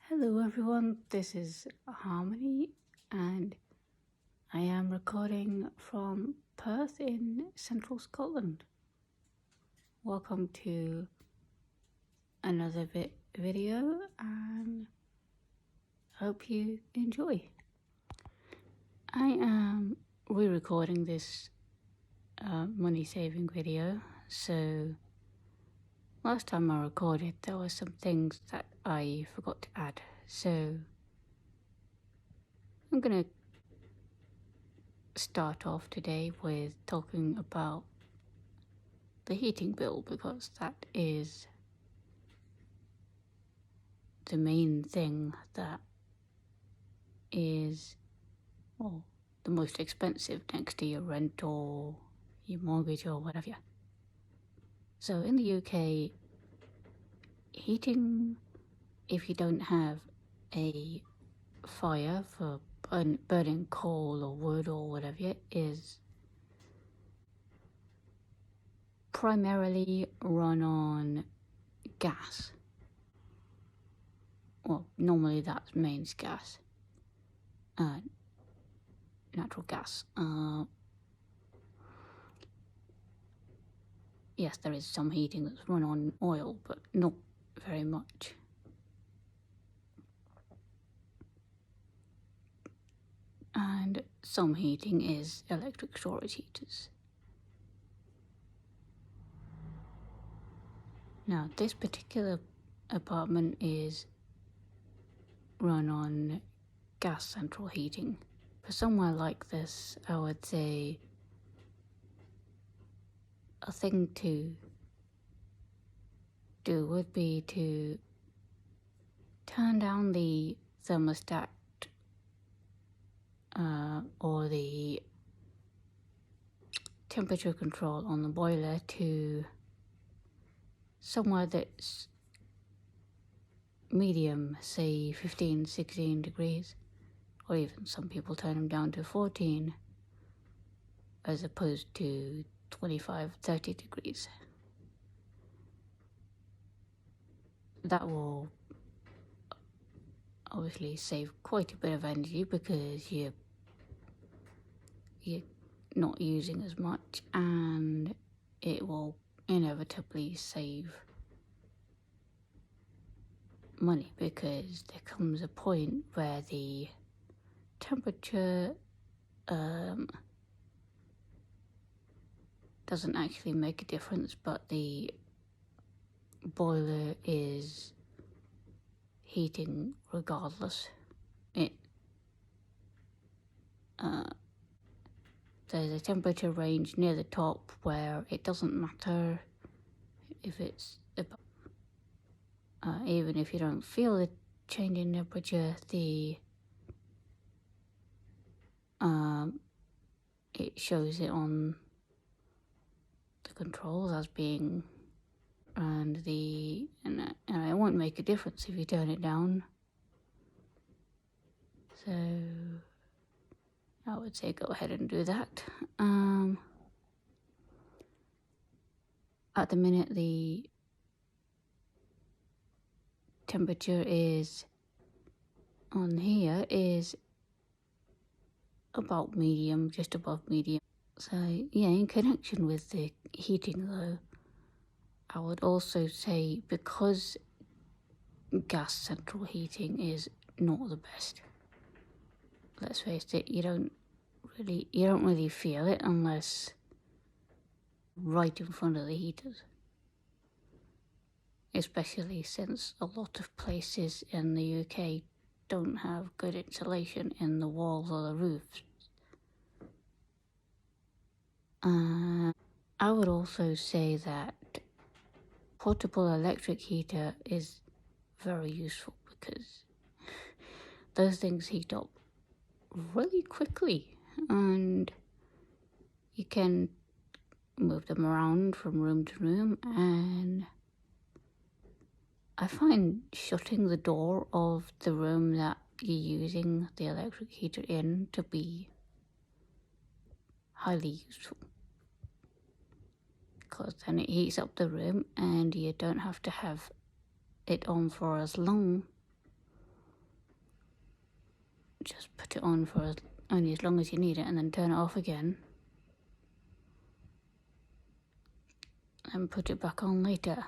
Hello everyone, this is Harmony and I am recording from Perth in central Scotland. Welcome to another video and hope you enjoy. I am re-recording this money saving video, so last time I recorded there were some things that I forgot to add, so I'm gonna start off today with talking about the heating bill, because that is the main thing that is, well, the most expensive next to your rent or your mortgage or whatever. So in the UK, heating, if you don't have a fire for burning coal or wood or whatever, is primarily run on gas. Well, normally that's mains gas, natural gas. Yes, there is some heating that's run on oil, but not very much. And some heating is electric storage heaters. Now, this particular apartment is run on gas central heating. For somewhere like this, I would say a thing to do would be to turn down the thermostat or the temperature control on the boiler to somewhere that's medium, say 15, 16 degrees, or even some people turn them down to 14 as opposed to 25, 30 degrees. That will obviously save quite a bit of energy because you're not using as much, and it will inevitably save money because there comes a point where the temperature doesn't actually make a difference, but the boiler is heating regardless. There's a temperature range near the top where it doesn't matter if it's above, even if you don't feel the change in temperature, it shows it on the controls as being, and it won't make a difference if you turn it down. So I would say go ahead and do that. At the minute, the temperature is on here is about medium, just above medium. So yeah, in connection with the heating though, I would also say, because gas central heating is not the best, let's face it, you don't really feel it unless right in front of the heaters, especially since a lot of places in the UK don't have good insulation in the walls or the roofs. I would also say that portable electric heater is very useful because those things heat up really quickly and you can move them around from room to room, and I find shutting the door of the room that you're using the electric heater in to be highly useful, because then it heats up the room and you don't have to have it on for as long just put it on for only as long as you need it and then turn it off again and put it back on later.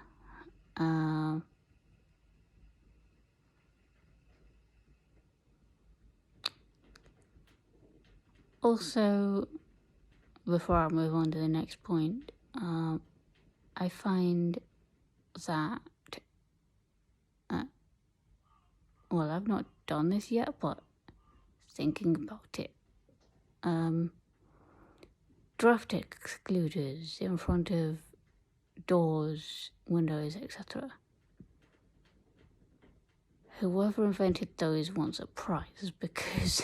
Also, before I move on to the next point, I find that, well, I've not done this yet, but thinking about it, draft excluders in front of doors, windows, etc. Whoever invented those wants a prize because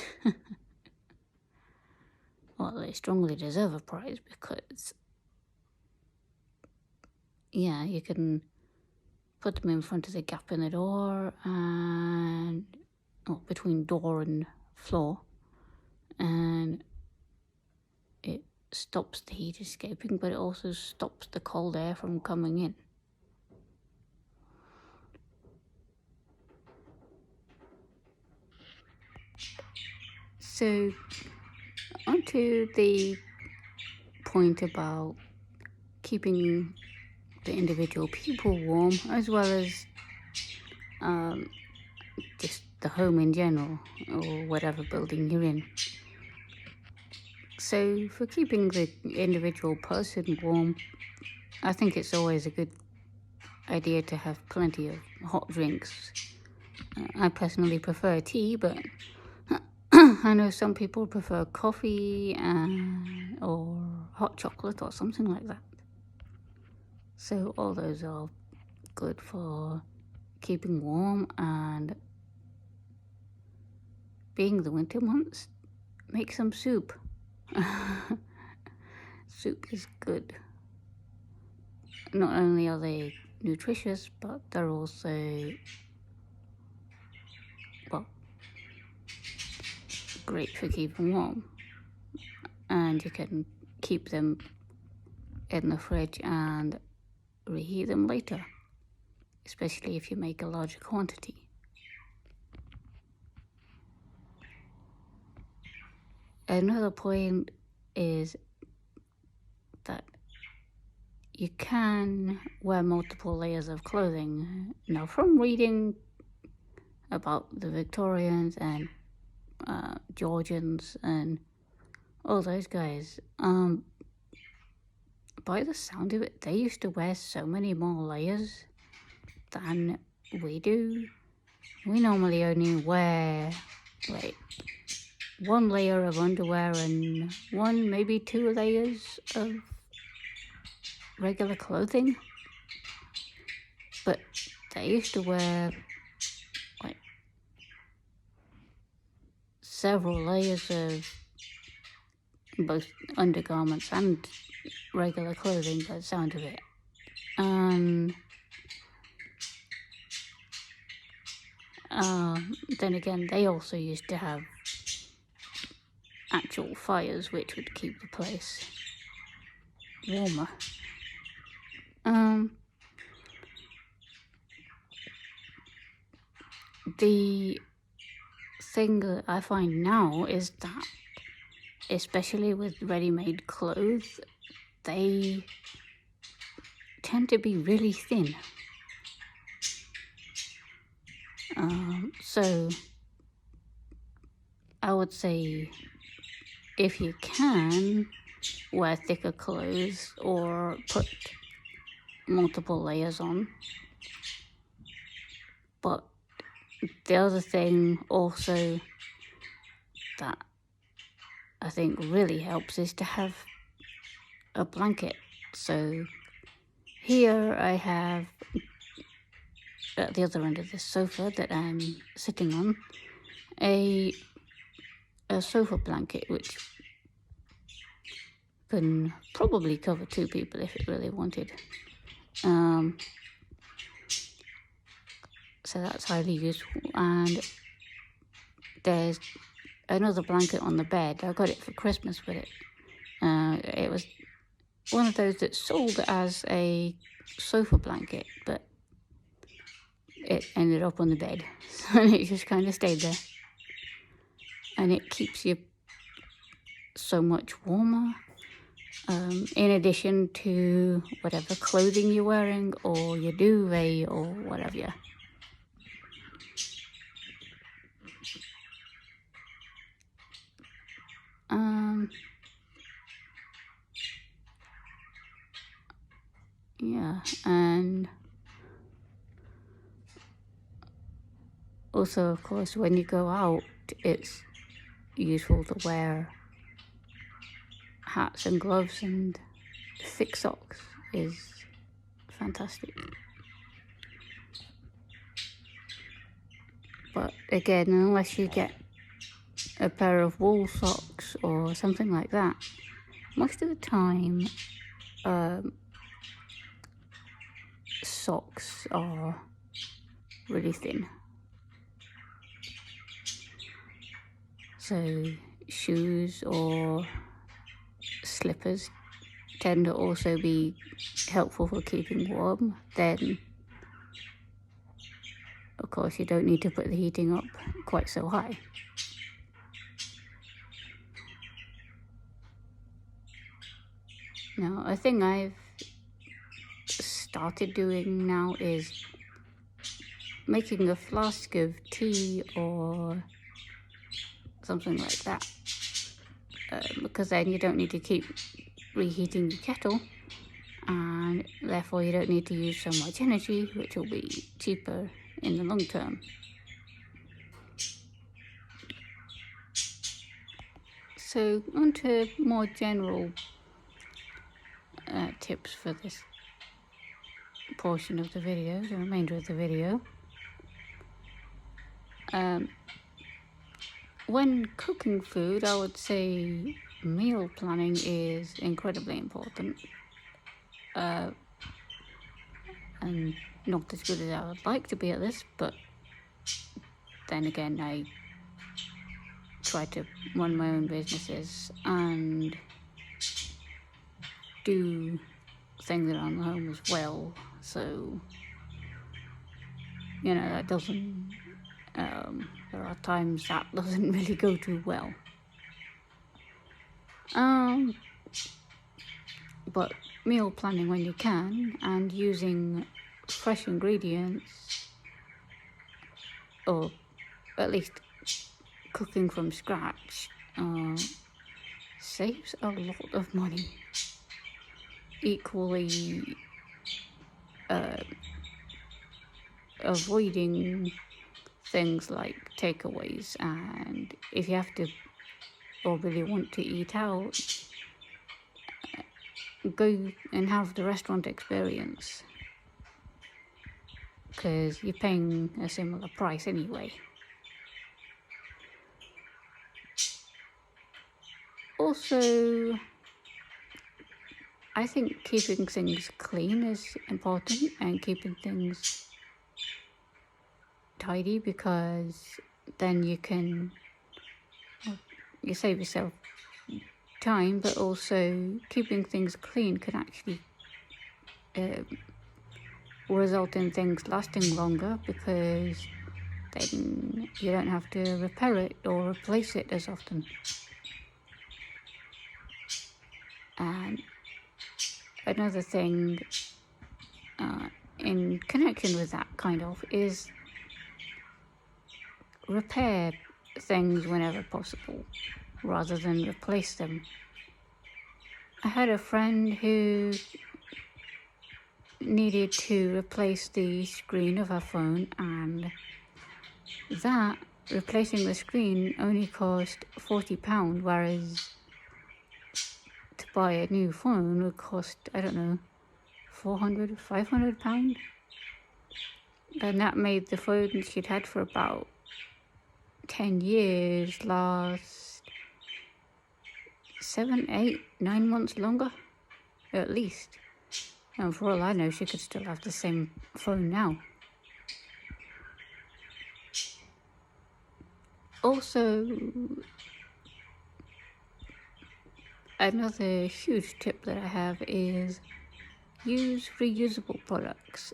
well, they strongly deserve a prize because, yeah, you can put them in front of the gap in the door and, between door and floor, and it stops the heat escaping, but it also stops the cold air from coming in. So, onto the point about keeping the individual people warm, as well as just the home in general, or whatever building you're in. So, for keeping the individual person warm, I think it's always a good idea to have plenty of hot drinks. I personally prefer tea, but I know some people prefer coffee or hot chocolate or something like that. So all those are good for keeping warm, and being the winter months, make some soup. Soup is good. Not only are they nutritious, but they're also, well, great for keeping warm. And you can keep them in the fridge and reheat them later, especially if you make a larger quantity. Another point is that you can wear multiple layers of clothing. Now, from reading about the Victorians and Georgians and all those guys, by the sound of it, they used to wear so many more layers than we do. We normally only wear like one layer of underwear and one, maybe 2 layers of regular clothing. But they used to wear like several layers of both undergarments and regular clothing by the sound of it. Then again, they also used to have actual fires which would keep the place warmer. The thing that I find now is that, especially with ready-made clothes, they tend to be really thin. So I would say, if you can, wear thicker clothes or put multiple layers on. But the other thing also that I think really helps is to have a blanket. So here I have, at the other end of the sofa that I'm sitting on, a sofa blanket which can probably cover 2 people if it really wanted. So that's highly useful. And there's another blanket on the bed. I got it for Christmas, but it was one of those that's sold as a sofa blanket, but it ended up on the bed, and it just kind of stayed there. and it keeps you so much warmer, in addition to whatever clothing you're wearing or your duvet or whatever. Yeah, and also, of course, when you go out, it's useful to wear hats and gloves, and thick socks is fantastic. But again, unless you get a pair of wool socks or something like that, most of the time socks are really thin. So shoes or slippers tend to also be helpful for keeping warm. Then of course you don't need to put the heating up quite so high. Now, a thing I've started doing now is making a flask of tea or something like that, because then you don't need to keep reheating your kettle, and therefore you don't need to use so much energy, which will be cheaper in the long term. So on to more general tips for this portion of the video, the remainder of the video. When cooking food, I would say meal planning is incredibly important, and not as good as I would like to be at this, but then again, I try to run my own businesses and do things around the home as well, so that doesn't there are times that doesn't really go too well, but meal planning when you can and using fresh ingredients, or at least cooking from scratch, saves a lot of money. Equally, avoiding things like takeaways, and if you have to or really want to eat out, go and have the restaurant experience, because you're paying a similar price anyway. Also, I think keeping things clean is important, and keeping things tidy, because then you save yourself time, but also keeping things clean can actually result in things lasting longer, because then you don't have to repair it or replace it as often. And another thing in connection with that kind of is repair things whenever possible rather than replace them. I had a friend who needed to replace the screen of her phone, and that replacing the screen only cost £40, whereas to buy a new phone would cost, I don't know, £400, £500, and that made the phone she'd had for about 10 years last 7, 8, 9 months longer, at least. And for all I know, she could still have the same phone now. Also, another huge tip that I have is use reusable products,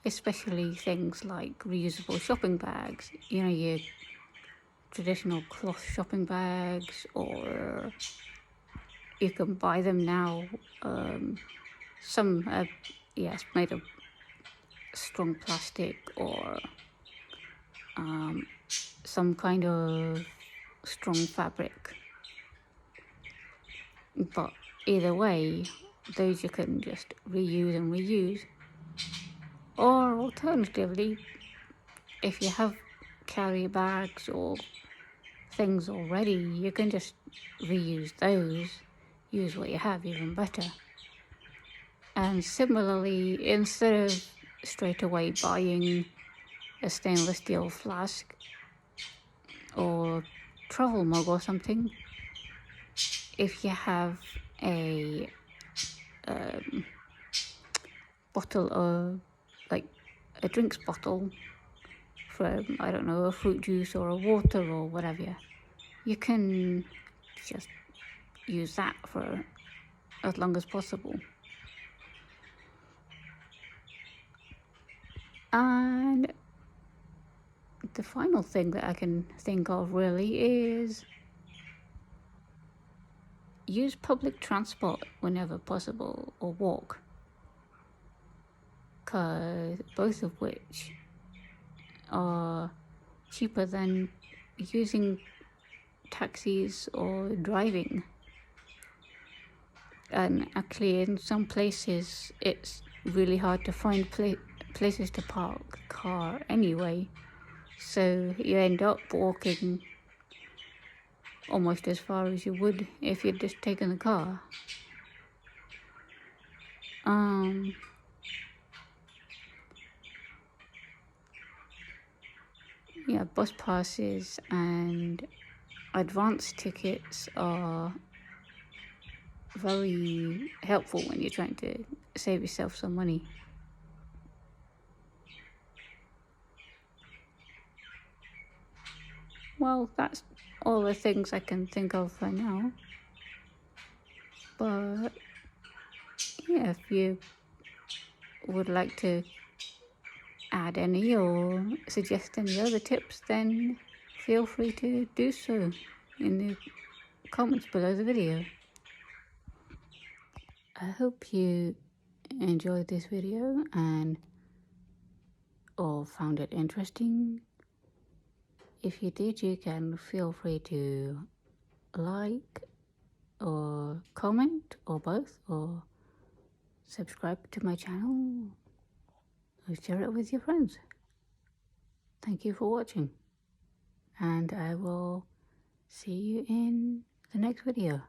especially things like reusable shopping bags. Your traditional cloth shopping bags, or you can buy them now. Some are, yes, made of strong plastic or some kind of strong fabric. But either way, those you can just reuse and reuse. Or alternatively, if you have carry bags or things already, you can just reuse those, use what you have even better. And similarly, instead of straight away buying a stainless steel flask or travel mug or something, if you have a bottle of, like a drinks bottle from, I don't know, a fruit juice or a water or whatever, you can just use that for as long as possible. And the final thing that I can think of really is use public transport whenever possible, or walk, because both of which are cheaper than using taxis or driving. And actually, in some places, it's really hard to find places to park the car anyway. So you end up walking almost as far as you would if you'd just taken the car. Yeah, bus passes and advance tickets are very helpful when you're trying to save yourself some money. Well, that's all the things I can think of for now. But yeah, if you would like to add any or suggest any other tips, then feel free to do so in the comments below the video. I hope you enjoyed this video and or found it interesting. If you did, you can feel free to like or comment or both, or subscribe to my channel or share it with your friends. Thank you for watching, and I will see you in the next video.